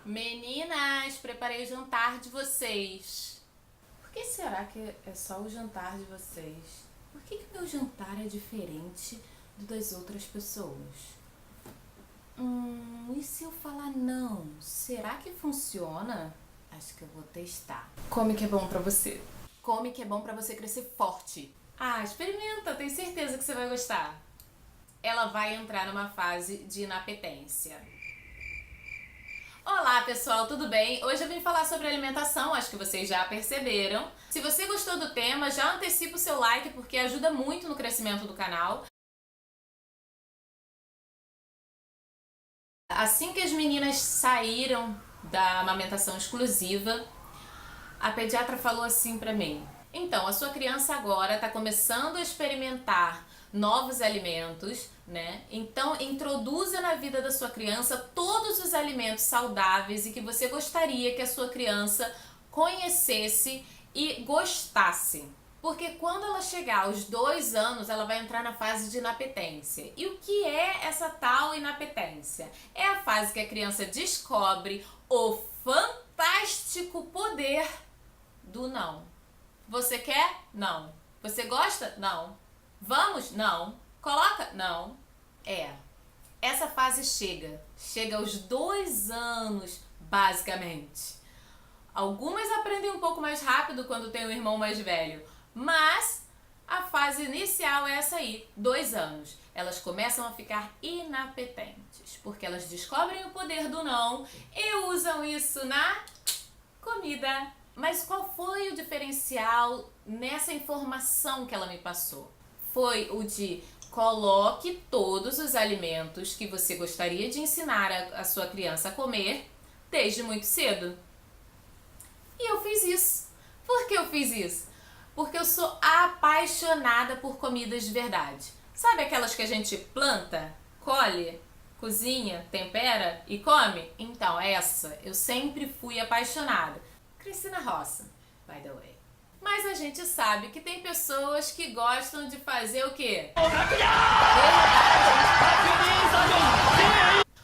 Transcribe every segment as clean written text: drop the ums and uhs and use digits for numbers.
Meninas, preparei o jantar de vocês. Por que será que é só o jantar de vocês? Por que meu jantar é diferente do das outras pessoas? E se eu falar não? Será que funciona? Acho que eu vou testar. Come que é bom pra você. Come que é bom pra você crescer forte. Ah, experimenta, tenho certeza que você vai gostar. Ela vai entrar numa fase de inapetência. Olá pessoal, tudo bem? Hoje eu vim falar sobre alimentação, acho que vocês já perceberam. Se você gostou do tema, já antecipa o seu like porque ajuda muito no crescimento do canal. Assim que as meninas saíram da amamentação exclusiva, a pediatra falou assim pra mim: então, a sua criança agora está começando a experimentar novos alimentos, né? Então, introduza na vida da sua criança todos os alimentos saudáveis e que você gostaria que a sua criança conhecesse e gostasse. Porque quando ela chegar aos 2 anos, ela vai entrar na fase de inapetência. E o que é essa tal inapetência? É a fase que a criança descobre o fantástico poder do não. Você quer? Não. Você gosta? Não. Vamos? Não. Coloca? Não. Essa fase chega aos 2 anos, basicamente. Algumas aprendem um pouco mais rápido quando tem um irmão mais velho, mas a fase inicial é essa aí, 2 anos. Elas começam a ficar inapetentes, porque elas descobrem o poder do não e usam isso na comida. Mas qual foi o diferencial nessa informação que ela me passou? Foi o de coloque todos os alimentos que você gostaria de ensinar a sua criança a comer desde muito cedo. E eu fiz isso. Por que eu fiz isso? Porque eu sou apaixonada por comidas de verdade. Sabe aquelas que a gente planta, colhe, cozinha, tempera e come? Então, essa eu sempre fui apaixonada. Cresci na roça, by the way. Mas a gente sabe que tem pessoas que gostam de fazer o quê?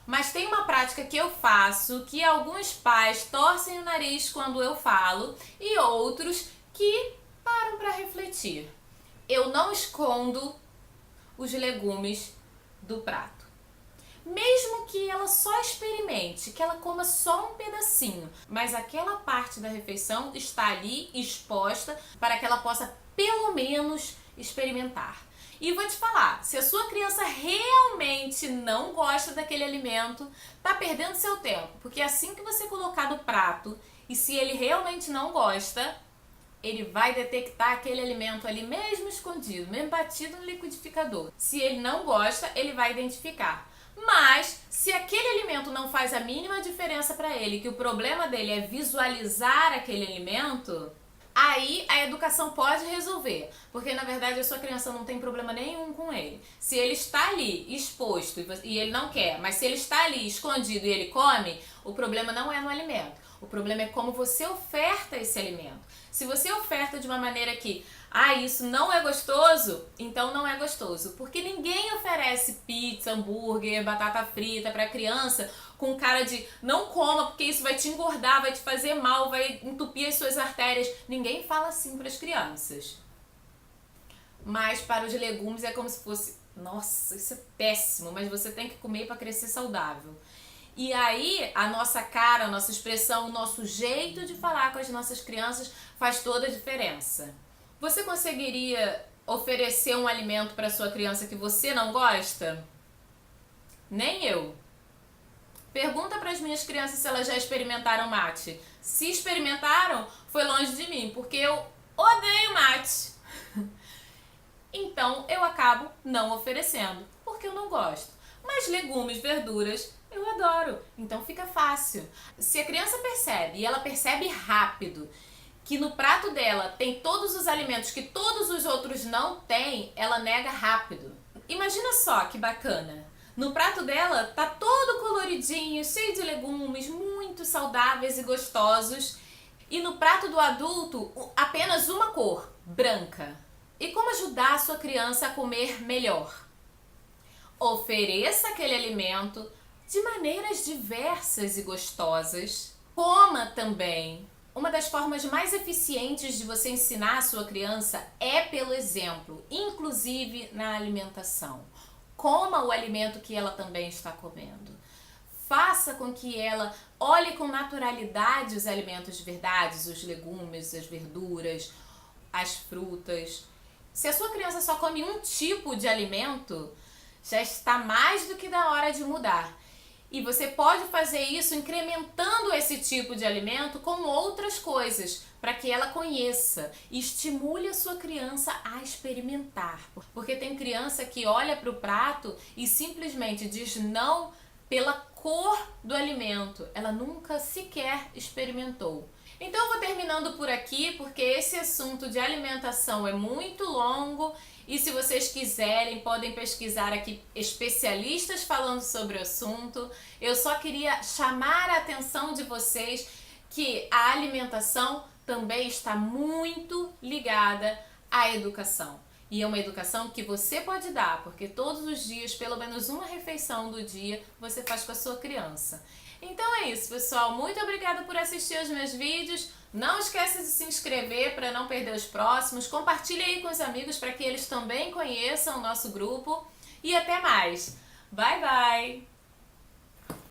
Mas tem uma prática que eu faço que alguns pais torcem o nariz quando eu falo e outros que param para refletir. Eu não escondo os legumes do prato. Mesmo que ela só experimente, que ela coma só um pedacinho, mas aquela parte da refeição está ali exposta para que ela possa pelo menos experimentar. E vou te falar, se a sua criança realmente não gosta daquele alimento, tá perdendo seu tempo, porque assim que você colocar no prato, e se ele realmente não gosta, ele vai detectar aquele alimento ali mesmo escondido, mesmo batido no liquidificador. Se ele não gosta, ele vai identificar. Mas, se aquele alimento não faz a mínima diferença para ele, que o problema dele é visualizar aquele alimento, aí a educação pode resolver. Porque, na verdade, a sua criança não tem problema nenhum com ele. Se ele está ali exposto e ele não quer, mas se ele está ali escondido e ele come, o problema não é no alimento. O problema é como você oferta esse alimento. Se você oferta de uma maneira que isso não é gostoso, então não é gostoso. Porque ninguém oferece pizza, hambúrguer, batata frita para criança com cara de não coma porque isso vai te engordar, vai te fazer mal, vai entupir as suas artérias. Ninguém fala assim para as crianças. Mas para os legumes é como se fosse, nossa, isso é péssimo, mas você tem que comer para crescer saudável. E aí, a nossa cara, a nossa expressão, o nosso jeito de falar com as nossas crianças faz toda a diferença. Você conseguiria oferecer um alimento para sua criança que você não gosta? Nem eu. Pergunta para as minhas crianças se elas já experimentaram mate. Se experimentaram, foi longe de mim, porque eu odeio mate. Então, eu acabo não oferecendo, porque eu não gosto. Mas legumes, verduras, eu adoro, então fica fácil. Se a criança percebe, e ela percebe rápido, que no prato dela tem todos os alimentos que todos os outros não têm, ela nega rápido. Imagina só que bacana. No prato dela tá todo coloridinho, cheio de legumes, muito saudáveis e gostosos. E no prato do adulto, apenas uma cor, branca. E como ajudar a sua criança a comer melhor? Ofereça aquele alimento, de maneiras diversas e gostosas. Coma também. Uma das formas mais eficientes de você ensinar a sua criança é pelo exemplo, inclusive na alimentação. Coma o alimento que ela também está comendo. Faça com que ela olhe com naturalidade os alimentos de verdade, os legumes, as verduras, as frutas. Se a sua criança só come um tipo de alimento, já está mais do que na hora de mudar. E você pode fazer isso incrementando esse tipo de alimento com outras coisas, para que ela conheça e estimule a sua criança a experimentar. Porque tem criança que olha para o prato e simplesmente diz não pela cor do alimento. Ela nunca sequer experimentou. Então eu vou terminando por aqui, porque esse assunto de alimentação é muito longo e se vocês quiserem podem pesquisar aqui especialistas falando sobre o assunto. Eu só queria chamar a atenção de vocês que a alimentação também está muito ligada à educação. E é uma educação que você pode dar, porque todos os dias, pelo menos uma refeição do dia, você faz com a sua criança. Então é isso, pessoal. Muito obrigada por assistir aos meus vídeos. Não esqueça de se inscrever para não perder os próximos. Compartilhe aí com os amigos para que eles também conheçam o nosso grupo. E até mais. Bye, bye!